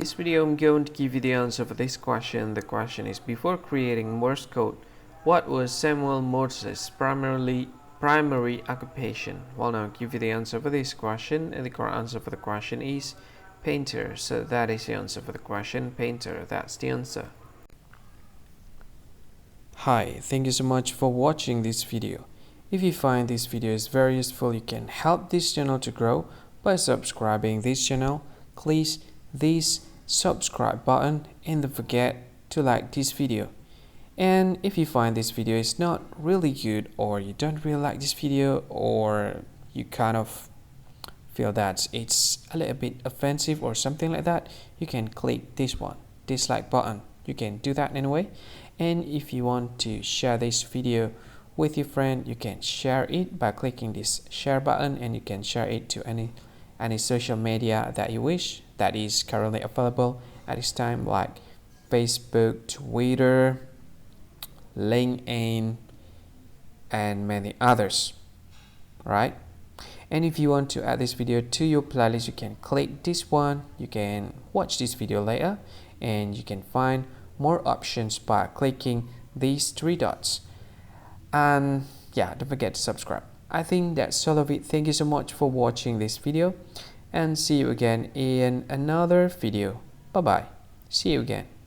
This video I'm going to give you the answer for this question. The question is, before creating Morse code, what was Samuel Morse's primary occupation? Well, now I'll give you the answer for this question, and the correct answer for the question is painter. So that is the answer for the question, painter. That's the answer. Hi, thank you so much for watching this video. If you find this video is very useful, you can help this channel to grow by subscribing this channel. Please this subscribe button and don't forget to like this video. And if you find this video is not really good, or you don't really like this video, or you kind of feel that it's a little bit offensive or something like that, you can click this one, dislike button. You can do that anyway. And if you want to share this video with your friend, you can share it by clicking this share button, and you can share it to any social media that you wish that is currently available at this time, like Facebook, Twitter, LinkedIn, and many others. Right? And if you want to add this video to your playlist, you can click this one. You can watch this video later, and you can find more options by clicking these three dots. And yeah, don't forget to subscribe. I think that's all of it. Thank you so much for watching this video, and see you again in another video. Bye bye. See you again.